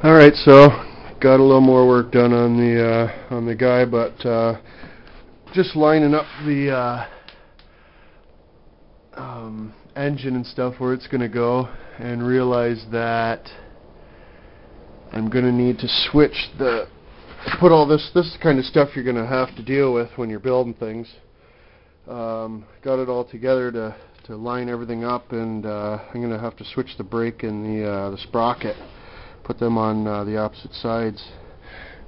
All right, so got a little more work done on the guy, but just lining up the engine and stuff where it's going to go, and realize that I'm going to need to switch put all this is the kind of stuff you're going to have to deal with when you're building things. Got it all together to line everything up, and I'm going to have to switch the brake and the sprocket, put them on the opposite sides,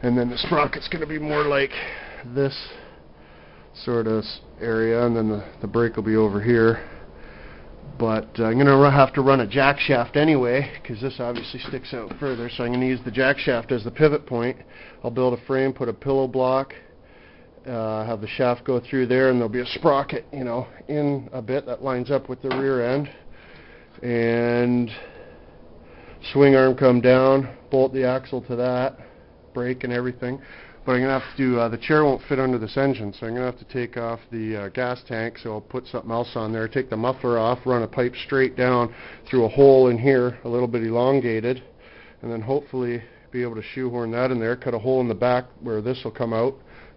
and then the sprocket's going to be more like this sort of area, and then the brake will be over here. But I'm going to have to run a jack shaft anyway, because this obviously sticks out further, so I'm going to use the jack shaft as the pivot point. I'll build a frame, put a pillow block, have the shaft go through there, and there'll be a sprocket, in a bit that lines up with the rear end, and swing arm come down, bolt the axle to that, brake and everything. But I'm going to have to do, the chair won't fit under this engine, so I'm going to have to take off the gas tank, so I'll put something else on there, take the muffler off, run a pipe straight down through a hole in here, a little bit elongated, and then hopefully be able to shoehorn that in there, cut a hole in the back where this will come out,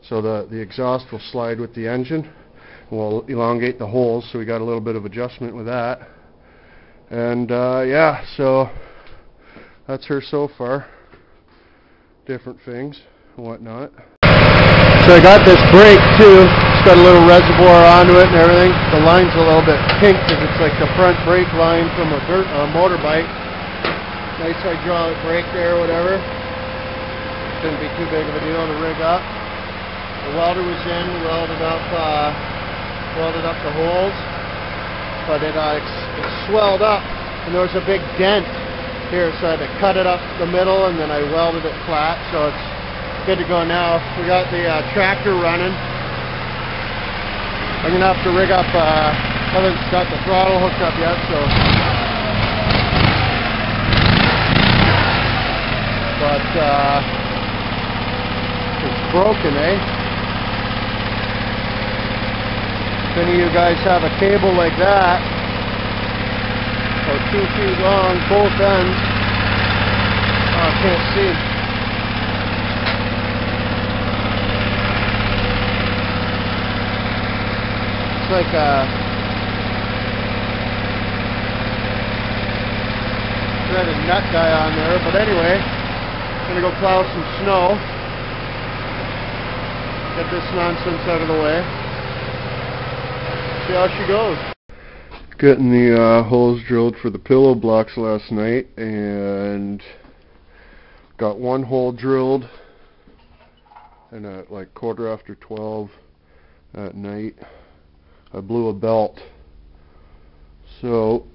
so the exhaust will slide with the engine. We'll elongate the holes, so we got a little bit of adjustment with that. And yeah, so that's her so far. Different things and whatnot. So I got this brake too. It's got a little reservoir onto it and everything. The line's a little bit pink because it's like the front brake line from a motorbike. Nice hydraulic brake there or whatever. Shouldn't be too big of a deal to rig up. The welder was in, welded up the holes, but it swelled up, and there was a big dent here, so I had to cut it up the middle, and then I welded it flat, so it's good to go now. We got the tractor running. I'm going to have to rig up, haven't got the throttle hooked up yet, so. But, it's broken, eh? If any of you guys have a cable like that, or 2 feet long, both ends. Oh, I can't see. It's like a threaded nut guy on there, but anyway, I'm gonna go plow some snow. Get this nonsense out of the way. See how she goes. Getting the holes drilled for the pillow blocks last night, and got one hole drilled, and at like 12:15 at night I blew a belt, so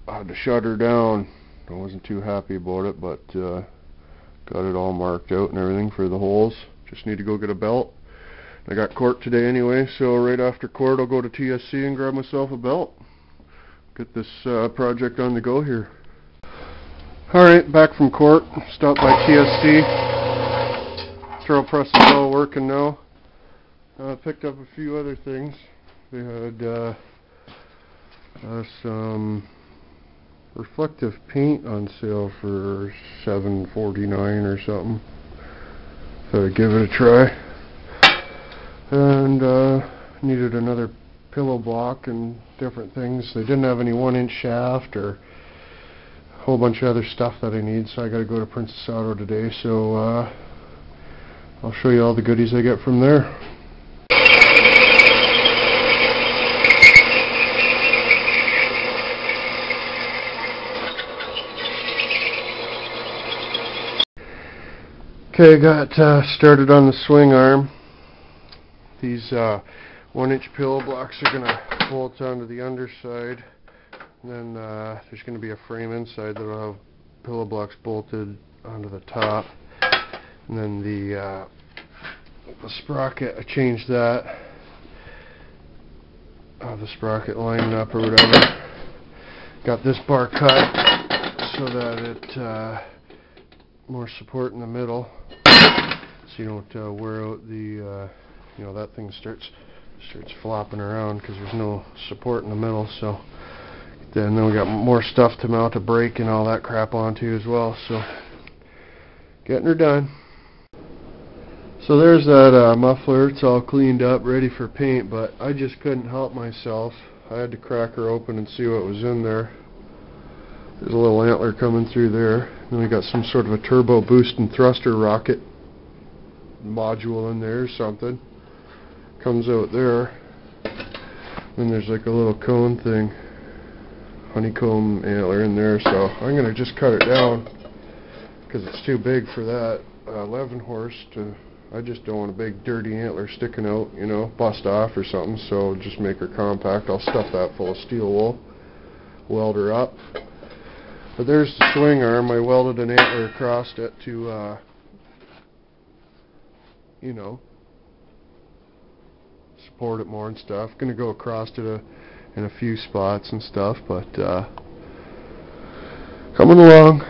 I had to shut her down. I wasn't too happy about it, but got it all marked out and everything for the holes. Just need to go get a belt. I got court today anyway, so right after court I'll go to T.S.C. and grab myself a belt. Get this project on the go here. Alright, back from court. Stopped by T.S.C. Drill press is all working now. Picked up a few other things. They had some reflective paint on sale for $7.49 or something. Thought I'd give it a try. And needed another pillow block and different things. They didn't have any 1-inch shaft or a whole bunch of other stuff that I need, so I gotta go to Princess Auto today, so I'll show you all the goodies I get from there. Okay, got started on the swing arm. These 1-inch pillow blocks are going to bolt onto the underside, and then there's going to be a frame inside that will have pillow blocks bolted onto the top, and then the sprocket, I changed that, the sprocket lining up or whatever. Got this bar cut so that it more support in the middle, so you don't wear out the that thing starts flopping around because there's no support in the middle. So then we got more stuff to mount a brake and all that crap onto as well. So Getting her done. So there's that muffler. It's all cleaned up, ready for paint, but I just couldn't help myself. I had to crack her open and see what was in there. There's a little antler coming through there. Then we got some sort of a turbo boost and thruster rocket module in there or something. Comes out there. Then there's like a little cone thing. Honeycomb antler in there, so I'm going to just cut it down because it's too big for that 11 horse to. I just don't want a big dirty antler sticking out, you know, bust off or something, so just make her compact. I'll stuff that full of steel wool, weld her up. But there's the swing arm. I welded an antler across it to, you know, support it more and stuff. Going to go across it in a few spots and stuff, but coming along.